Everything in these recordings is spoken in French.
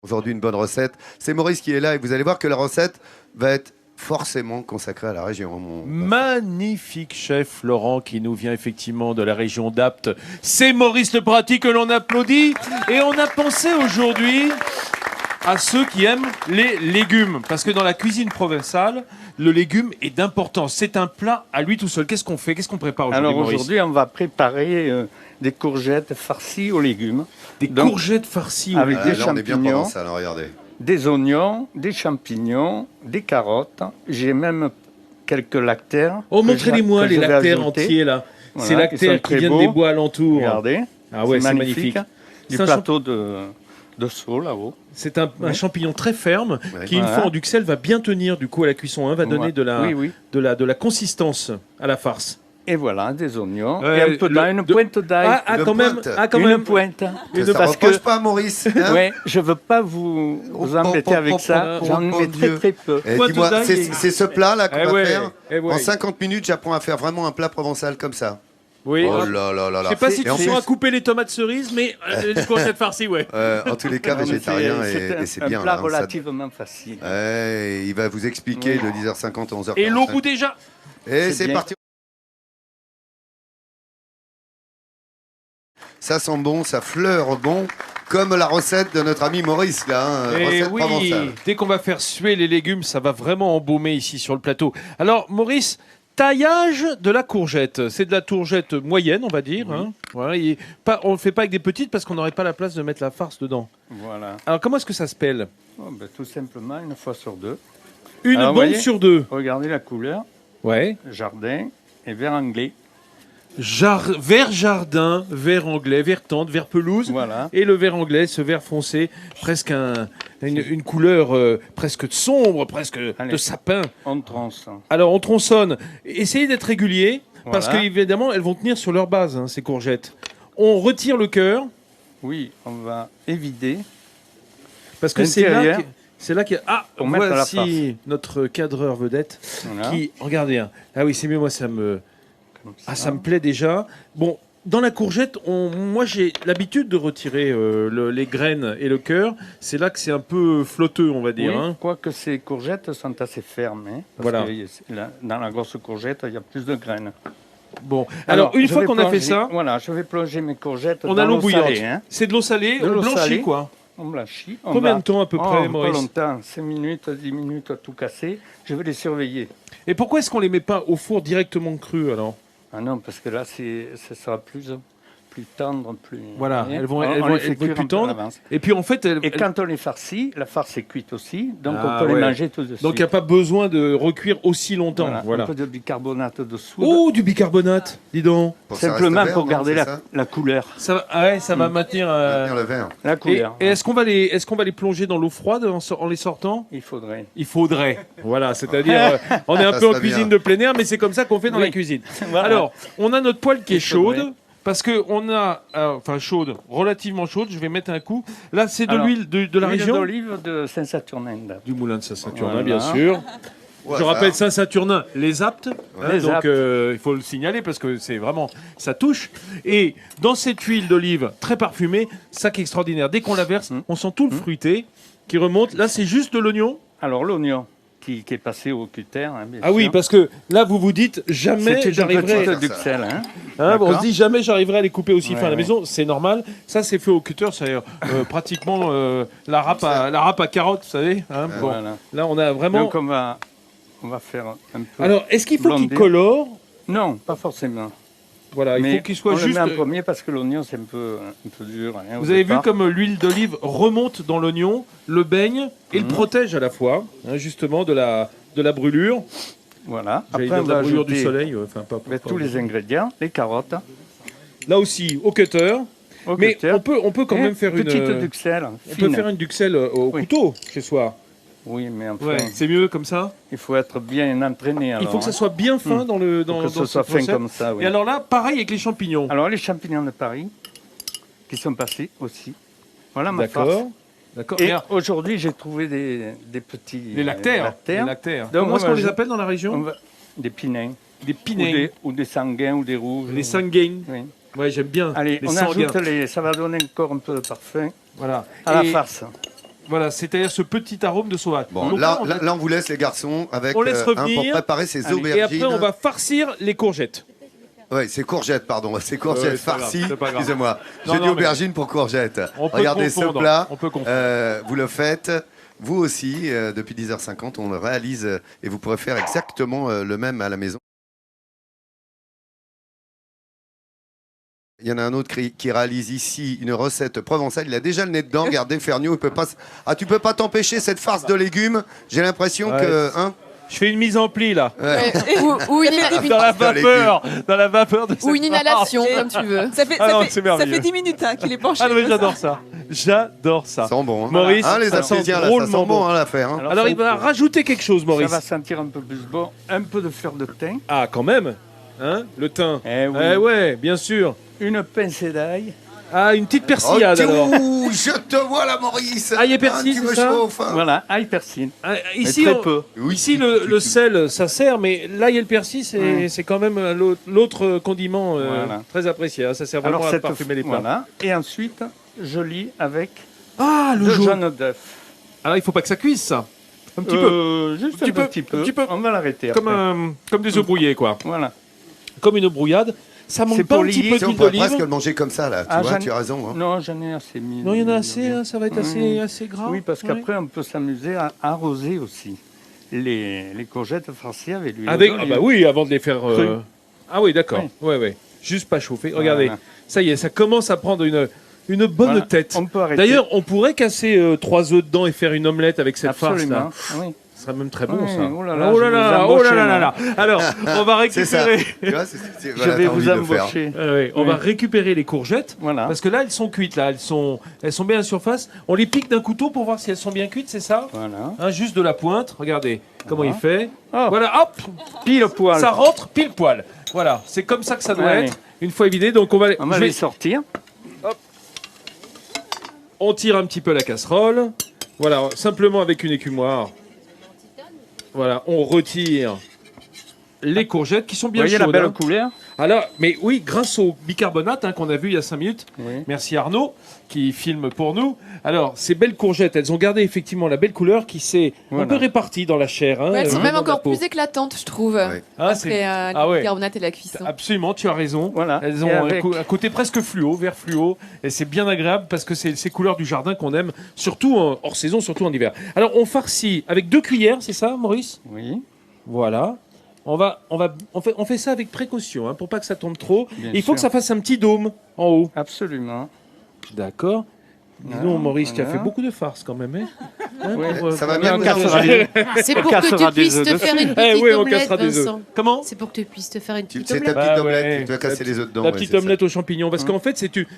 Aujourd'hui, une bonne recette. C'est Maurice qui est là et vous allez voir que la recette va être forcément consacrée à la région. Magnifique chef Laurent qui nous vient effectivement de la région d'Apt. C'est Maurice Le Pratique que l'on applaudit. Et on a pensé aujourd'hui à ceux qui aiment les légumes. Parce que dans la cuisine provençale, le légume est d'importance. C'est un plat à lui tout seul. Qu'est-ce qu'on fait? Qu'est-ce qu'on prépare aujourd'hui, Alors Maurice? aujourd'hui, on va préparer des courgettes farcies aux légumes. Courgettes farcies avec Ah, des là, on est bien champignons, provençal, hein, regardez. des oignons, des champignons, des carottes. J'ai même quelques lactaires. Oh, que montrez-les-moi que les je vais lactaires ajouter. entiers là. Voilà, Ces lactaires sont qui très viennent beaux. des bois alentours. Regardez. Ah ouais, c'est magnifique. Du C'est un plateau de Sceaux là-haut. C'est un champignon très ferme Ouais. qui, une Voilà. fois en duxelles, va bien tenir du coup à la cuisson, hein, va donner Ouais. de la, Oui, oui. de la consistance à la farce. Et voilà, des oignons. Ouais, et un peu d'ail, une pointe d'ail. Ah, Une quand même, pointe. quand une même. pointe. Que ça Parce reproche que pas, Maurice. Hein. ouais, je veux pas vous embêter avec ça. J'en mets très très peu. Eh, Pointe dis-moi, d'ail c'est ce plat-là qu'on Eh va ouais, faire. eh ouais. En 50 minutes, j'apprends à faire vraiment un plat provençal comme ça. Oui. Oh Ah, là là là je là. sais pas si Et en tu sauras plus, couper les tomates cerises, mais les courgettes farcies, ouais. en tous les cas, Non, mais végétarien c'est et c'est un bien. plat là, hein, ça- relativement facile. Ouais, il va vous expliquer de 10h50 à 11h45. Et l'eau bout déjà. Et C'est c'est bien. parti. Ça sent bon, ça fleure bon, comme la recette de notre ami Maurice, là, hein, Et recette oui, provençale. dès qu'on va faire suer les légumes, ça va vraiment embaumer ici sur le plateau. Alors, Maurice, taillage de la courgette. C'est de la courgette moyenne, on va dire. Oui. Hein. Voilà, on ne le fait pas avec des petites parce qu'on n'aurait pas la place de mettre la farce dedans. Voilà. Alors, comment est-ce que ça se pèle? Oh, ben, tout simplement, une fois sur deux. Une Alors, bande voyez sur deux. Regardez la couleur. Ouais. Jardin et vert anglais. Vert jardin, vert anglais, vert tendre, vert pelouse. Voilà. Et le vert anglais, ce vert foncé, presque une couleur presque sombre, presque Allez. de sapin. On tronce. Alors, on tronçonne. Essayez d'être régulier, parce Voilà. qu'évidemment, elles vont tenir sur leur base, hein, ces courgettes. On retire le cœur, Oui, on va évider. parce que c'est là L'intérieur. c'est là qu'il y a... Ah, Pour mettre à la voici notre cadreur vedette Voilà. qui... Regardez, hein. Ah oui, c'est mieux, moi, ça me... Comme Ah, ça me plaît déjà. Bon, dans la courgette, moi j'ai l'habitude de retirer les graines et le cœur. C'est là que c'est un peu flotteux, on va dire. Oui, Hein. quoique ces courgettes sont assez fermes. Hein, parce Voilà. que dans la grosse courgette, il y a plus de graines. Bon, alors une je fois vais qu'on a fait plonger- ça, Voilà, je vais plonger mes courgettes on dans a l'eau bouillante. salée, hein. C'est de l'eau salée, De on l'eau blanchit salée. quoi. On blanchit. Combien de temps à peu près, Pas Maurice? longtemps, 5 minutes, 10 minutes, tout casser. Je vais les surveiller. Et pourquoi est-ce qu'on les met pas au four directement cru alors? Ah non, parce que là, ça sera plus tendre, plus... Voilà, Vous voyez, elles vont on être les fait cuire plus un peu à tendres. l'avance. Et puis en fait, Et quand on les farcit, la farce est cuite aussi, donc Ah, on peut ouais. les manger tout de suite. donc il n'y a pas besoin de recuire aussi longtemps. Voilà. Un peu de bicarbonate de soude. Oh, du bicarbonate, dis donc. Pour que ça Simplement reste vert, pour non, garder c'est ça la couleur. Ça va, ah ouais, ça va maintenir... Maintenir le vert. La Et, couleur. et est-ce qu'on va les plonger dans l'eau froide en les sortant? Il faudrait. Il faudrait. Voilà, c'est-à-dire, on est un Ça peu en serait cuisine bien. de plein air, mais c'est comme ça qu'on fait dans Oui. la cuisine. Voilà. Alors, on a notre poêle qui est Il faudrait. chaude, parce qu'on a, enfin chaude, relativement chaude, je vais mettre un coup. Là, c'est de Alors, l'huile de la L'huile région d'olive de Saint-Saturnin. du moulin de Saint-Saturnin, Voilà. bien sûr. Ouais, Je ça. rappelle Saint-Saturnin, les aptes. Hein, Les donc, aptes. il faut le signaler parce que c'est vraiment, ça touche. Et dans cette huile d'olive très parfumée, ça qui est extraordinaire. Dès qu'on la verse, on sent tout le fruité qui remonte. Là, c'est juste de l'oignon. Alors l'oignon qui est passé au cutter. Hein, bien Ah oui, sûr. parce que là, vous vous dites jamais C'est une j'arriverai. petite duxelle. Hein. Hein, bon, on se D'accord. dit jamais j'arriverai à les couper aussi Ouais, fin à la ouais. maison, c'est normal. Ça, c'est fait au cutter, c'est pratiquement la râpe à carotte, vous savez. Hein. Bon, Voilà. là, on a vraiment. Donc on va faire un peu... Alors, est-ce qu'il faut qu'il blonder. colore? Non, pas forcément. Voilà, il Mais faut qu'il soit on juste. le met en premier parce que l'oignon c'est un peu dur. Hein, au Vous avez vu départ. comme l'huile d'olive remonte dans l'oignon, le baigne et le protège à la fois, hein, justement de la brûlure. Voilà. J'allais Après dire on de la va brûlure du ajouter soleil. Enfin, pas tous les ingrédients, les carottes, Là aussi, au cutter. au Mais cutter. on peut quand Et même faire une. petite duxelle On fine. peut faire une duxelle au Oui. couteau chez soi. Oui, mais enfin, Ouais, c'est mieux comme ça. il faut être bien entraîné. Alors, Il faut que ça hein. soit bien fin dans le Faut dans, que dans ce soit cette fin recette. comme ça. Oui. Et alors là, pareil avec les champignons. Alors les champignons de Paris qui sont passés aussi. Voilà ma farce. D'accord. D'accord. Et Mais alors, aujourd'hui j'ai trouvé des petits les lactaires. Les lactaires. Donc, Comment est-ce on qu'on va les appelle dans la région? Des pinins. Des pinins. Ou des sanguins ou des rouges. Les sanguines. Oui. Ouais, j'aime bien. Allez, les on sanguins. ajoute ça va donner encore un peu de parfum Voilà. à la Et farce. Voilà, c'est-à-dire ce petit arôme de sauvage. Bon, Donc là, on va- là, on vous laisse les garçons avec On laisse pour revenir. préparer ces Allez. aubergines. Et après, on va farcir les courgettes. Ouais, c'est courgettes, pardon. C'est courgettes Ouais, c'est pas grave, farcies. c'est pas grave. Excusez-moi. Non, J'ai non, dit mais- aubergines pour courgettes. On peut Regardez ce confondre, plat. on peut confondre. Vous le faites. Vous aussi, depuis 10h50, on le réalise et vous pourrez faire exactement le même à la maison. Il y en a un autre qui réalise ici une recette provençale. Il a déjà le nez dedans. Regardez, Ferniaud, il peut pas. Ah, tu peux pas t'empêcher cette farce de légumes. J'ai l'impression Ouais. que. Hein Je fais une mise en pli, là. Ouais. Ou une, Dans la Dans les vapeur. Dans la vapeur de ou une cette inhalation, farce. comme tu veux. Ça fait, Ah ça non, fait- c'est ça merveilleux. fait 10 minutes qu'il est penché. Ah non, mais comme ça. j'adore ça. J'adore ça. Ça sent bon. Hein. Maurice, Hein, les ça sent Artésiens, là, ça drôlement sent bon hein, l'affaire. Hein. Alors, ça, il va rajouter quelque chose, Ça Maurice. va sentir un peu plus bon. Un peu de fleur de thym. Ah, quand même. Hein, le thym. Eh oui. Eh ouais, bien sûr. Une pincée d'ail. Ah, une petite Oh, persillade, alors. ouh, je te vois là, Maurice. Ail et persil, tu c'est me ça chauffes. Hein. Voilà, ail persil. Ah, Mais ici, très peu. Oui, ici le sel, ça sert, mais l'ail et le persil, c'est quand même l'autre condiment Voilà. très apprécié. Hein. Ça sert vraiment à parfumer les plats. Voilà. Et ensuite, je lis avec Ah, le deux jaune. jaunes d'œufs. Alors, il faut pas que ça cuise, ça. Un petit peu. Juste Un petit un peu, petit peu. un petit peu. On va l'arrêter Comme, après. comme des œufs brouillés, quoi. Voilà. Comme une eau brouillade. Ça manque C'est pas pour un petit lier. peu Tu sais, on d'huile pourrait presque d'olive. le manger comme ça, là. Tu Ah, vois, j'en- tu as raison. Hein. Non, j'en ai assez mis. Non, il y en a assez, hein, ça va être assez gras. Oui, parce Ouais. qu'après, on peut s'amuser à arroser aussi les courgettes farcies avec l'huile Avec, d'olive. ah bah oui, avant de les faire. Cru. Ah oui, d'accord. Oui. Ouais, ouais. Juste pas chauffer. Regardez, Voilà. ça y est, ça commence à prendre une bonne Voilà. tête. On peut arrêter. D'ailleurs, on pourrait casser 3 œufs dedans et faire une omelette avec cette absolument. farce Oui. Ce serait même très bon, Oui, ça. oh là là, oh je là vais là, vous oh là embaucher, là là moi. là. Alors, on va C'est ça. récupérer. Tu vois, Je voilà, vais t'as vous envie de le faire. embaucher. On Oui. va récupérer les courgettes. Voilà. Parce que là, elles sont cuites, là. Elles sont bien à surface. On les pique d'un couteau pour voir si elles sont bien cuites, c'est ça Voilà. Hein, juste de la pointe. Regardez comment Voilà. il fait. Oh. Voilà, hop, Pile poil. ça rentre pile poil. Voilà, c'est comme ça que ça doit Allez. être. Une fois vidé, donc on va On va les sortir. on tire un petit peu la casserole. Voilà, simplement avec une écumoire. Voilà, on retire les courgettes qui sont Vous bien voyez la chaudes. belle hein. couleur? Alors, mais oui, grâce au bicarbonate qu'on a vu il y a 5 minutes. Oui. Merci Arnaud qui filme pour nous. Alors, ces belles courgettes, elles ont gardé effectivement la belle couleur qui s'est un Voilà. peu répartie dans la chair. Hein, Ouais, elles sont même dans la encore peau. plus éclatantes, je trouve. Ouais. Ah, c'est- Après ah ouais. le carbonate et la cuisson. Absolument, tu as raison. Voilà. Elles Et ont avec- un côté presque fluo, vert fluo, et c'est bien agréable parce que c'est ces couleurs du jardin qu'on aime, surtout hors saison, surtout en hiver. Alors, on farcit avec 2 cuillères, c'est ça, Maurice? Oui. Voilà. On fait ça avec précaution, pour pas que ça tombe trop. Bien Et il faut sûr. que ça fasse un petit dôme en haut. Absolument. D'accord. Dis Voilà, donc, Maurice, tu as voilà. fait beaucoup de farce quand même, hein. Oui. Ça va Mais bien on nous cassera arranger. des- C'est pour On que cassera tu des puisses œufs te dessus. faire une Eh petite oui, on omelette, cassera des œufs. Vincent. Comment? C'est pour que tu puisses te faire une Tu petite sais, ta omelette. petite Bah omelette, ouais. tu vas casser les œufs dedans. La ouais, petite c'est ça. omelette aux champignons, parce qu'en fait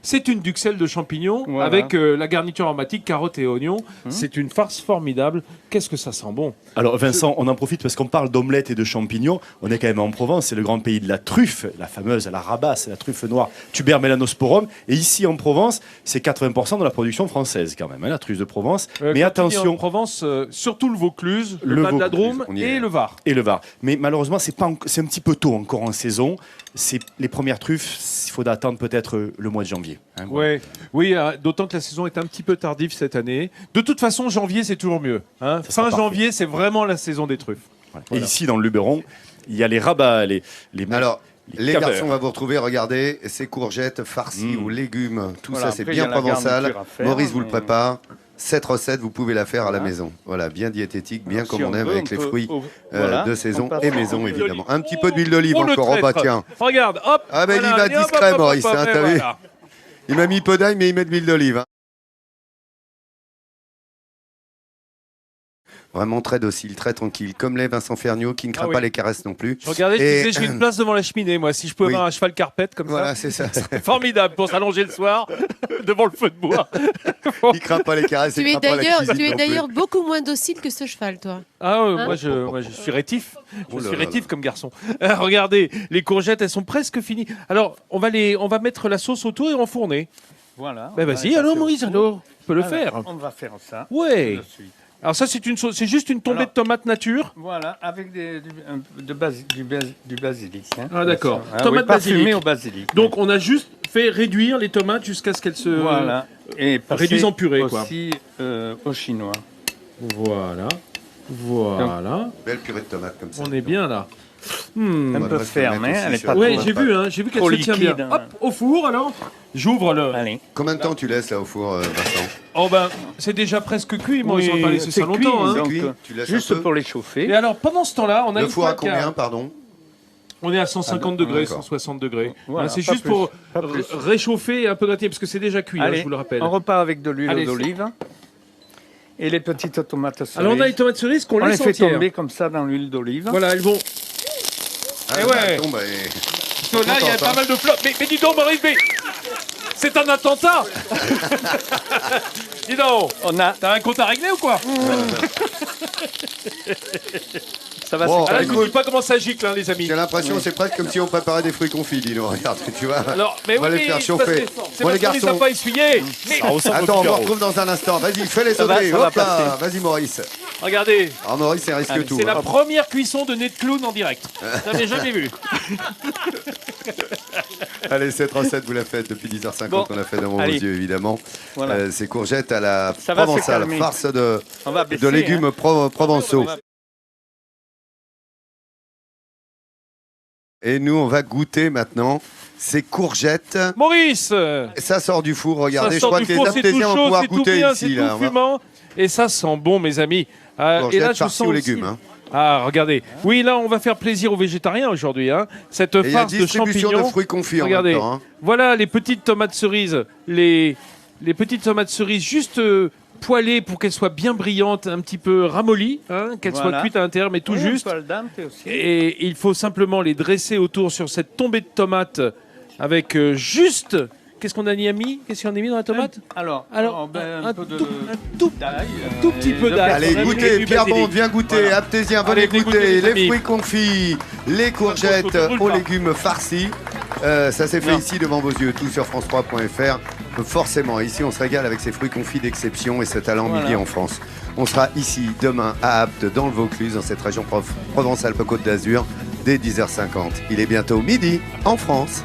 c'est une duxelle de champignons Voilà. avec la garniture aromatique, carottes et oignons. C'est une farce formidable. Qu'est-ce que ça sent bon. Alors Vincent, on en profite parce qu'on parle d'omelette et de champignons. On est quand même en Provence, c'est le grand pays de la truffe, la fameuse, la rabasse, la truffe noire, Tuber melanosporum. Et ici en Provence, c'est 80% de la production française quand même, la truffe de Provence. Mais Quand tu dis en attention, Provence, surtout le Vaucluse, le Le bas de la Vaucluse, Drôme on y est. et le Var. et le Var. Mais malheureusement, c'est un petit peu tôt encore en saison. C'est les premières truffes, il faut attendre peut-être le mois de janvier. Hein, voilà. Ouais, oui, d'autant que la saison est un petit peu tardive cette année. De toute façon, janvier c'est toujours mieux. Fin sera parfait. janvier, c'est vraiment la saison des truffes. Voilà. Voilà. Et ici dans le Luberon, il y a les rabats, les Alors, les cabeurs. garçons, on va vous retrouver. Regardez, ces courgettes farcies Mm. aux légumes, tout Voilà, ça, c'est après, bien il y a la provençal. garniture à faire, Maurice vous le mais- prépare. Cette recette, vous pouvez la faire à la Voilà. maison. Voilà, bien diététique, bien Alors, comme si on aime, veut, avec on les peut- fruits voilà, de saison on passe et en maison, huile évidemment. d'olive. Un petit peu d'huile d'olive Oh, le encore. Oh bah traître. tiens, Regarde, hop. Ah, ben, il va et hop, discret, hop, hop, Maurice, hop, hein, et t'as vu voilà. il m'a mis peu d'ail, mais il met de l'huile d'olive. Hein. Vraiment très docile, très tranquille, comme l'est Vincent Ferniaud, qui ne craint Ah oui. pas les caresses non plus. Je regardais, je Et- disais, j'ai une place devant la cheminée, moi. Si je pouvais Oui. avoir un cheval carpette comme Voilà, ça, c'est ça. c'est formidable pour s'allonger le soir devant le feu de bois. Il craint pas les caresses, il Tu es craint pas la d'ailleurs, cuisine tu es non plus. d'ailleurs beaucoup moins docile que ce cheval, toi. Ah, Hein moi, je suis rétif. Je Oh là suis là rétif là. comme garçon. Regardez, les courgettes, elles sont presque finies. Alors, on va mettre la sauce autour et enfourner. Voilà. Ben on va vas-y, les alors passer au Maurice, four. alors, tu peux le Alors, faire. On va faire ça. Ouais. tout de suite. Alors ça, c'est une sauce, c'est juste une tombée Alors- de tomates nature. Voilà, avec du basilic. Hein. Ah, d'accord. Ah, Tomate oui, parfumé basilic. au basilic. Donc, on a juste fait réduire les tomates jusqu'à ce qu'elles se Voilà. Et passer Réduits en purée, quoi. aussi au chinois. Voilà. Voilà. Belle purée de tomates comme ça. On est bien là. Un peu devrait se ferme, mettre hein, aussi elle est sur pas le Ouais, trop- j'ai vu qu'elle Trop se tient liquide, bien. hein. Hop, au four alors. J'ouvre le. Allez. Combien de temps tu laisses là au four, Vincent? Oh ben, c'est déjà presque cuit. Moi, ils ont pas laissé c'est ça longtemps. cuit, Hein. donc, cuit, tu laisses juste un peu. pour les chauffer. Et alors, pendant ce temps-là, on a Le une four à fois qu'à- combien, pardon? On est à 150 degrés, d'accord. 160 degrés. Voilà, Hein, c'est pas juste plus, pour pas plus. réchauffer et un peu gratter, parce que c'est déjà cuit, hein, Allez, je vous le rappelle. on repart avec de l'huile Allez, d'olive et les petites tomates cerises. Alors, on a les tomates cerises qu'on on les laisse fait entières. tomber comme ça dans l'huile d'olive. Voilà, elles vont. Ah, Eh ouais. attends, bah, Parce que là, il y a contente, pas hein. mal de flotte. Mais dis donc, Maurice, mais. C'est un attentat. Dis donc, On a, t'as un compte à régler ou quoi? ça va Bon, se Ah, là, je calmer. vous dis pas comment ça gicle, hein, les amis. J'ai l'impression, c'est presque comme si on préparait des fruits confits, dis-nous. Regarde, tu vois. Alors, mais on va oui, les faire mais chauffer. c'est Bon, les parce qu'on les a garçons. pas essuyés. Mais Ça ressemble au Attends, on vous Figaro. retrouve dans un instant. Vas-y, fais-les Ça va, sauter. ça va Hop là. passer. Vas-y, Maurice. regardez, Alors, Maurice, il risque Allez, tout. c'est la hein. première cuisson de nez de clown en direct. J'avais jamais vu. Allez, cette recette, vous la faites depuis 10h50. Bon. On l'a fait devant vos Allez. yeux, évidemment. Voilà. C'est courgettes à la Ça va se provençale, calmer. farce On va de baisser, légumes provençaux. hein. Et nous, on va goûter maintenant ces courgettes. Maurice, Ça sort du four, regardez. ça Je sort crois du que les four, c'est tout aptésiens vont chaud, pouvoir c'est tout goûter bien, ici. c'est Là. tout On va- fumant. Et ça sent bon, mes amis. Et là, Courgettes je farcies sens aux aussi- légumes. Hein. Ah, regardez. Oui, là, on va faire plaisir aux végétariens aujourd'hui. Hein. Cette Et il y a farce de distribution de champignons. fruits confits en Regardez. même temps. Hein. Voilà les petites tomates cerises. Les petites tomates cerises juste poêlées pour qu'elles soient bien brillantes, un petit peu ramollies, hein, qu'elles soient Voilà. cuites à l'intérieur, mais tout Oui, un juste. peu al dente aussi. Et il faut simplement les dresser autour sur cette tombée de tomates avec juste. Qu'est-ce qu'on a mis? Qu'est-ce qu'on a mis dans la tomate? Alors, Alors, ben, un peu de tout- tout d'ail, tout petit peu de d'ail. Allez, On a mis goûtez, du Pierre basilic. Bond, viens goûter. Voilà. Aptésien, venez Allez, venez goûter, goûter. les Les amis. fruits confits, les courgettes Je brûle aux pas. légumes farcis. Ça s'est fait Non. ici devant vos yeux, tout sur France3.fr. Forcément, ici on se régale avec ces fruits confits d'exception et ce talent Voilà. midi en France. On sera ici demain à Apt, dans le Vaucluse, dans cette région Provence-Alpes-Côte d'Azur, dès 10h50. Il est bientôt midi en France.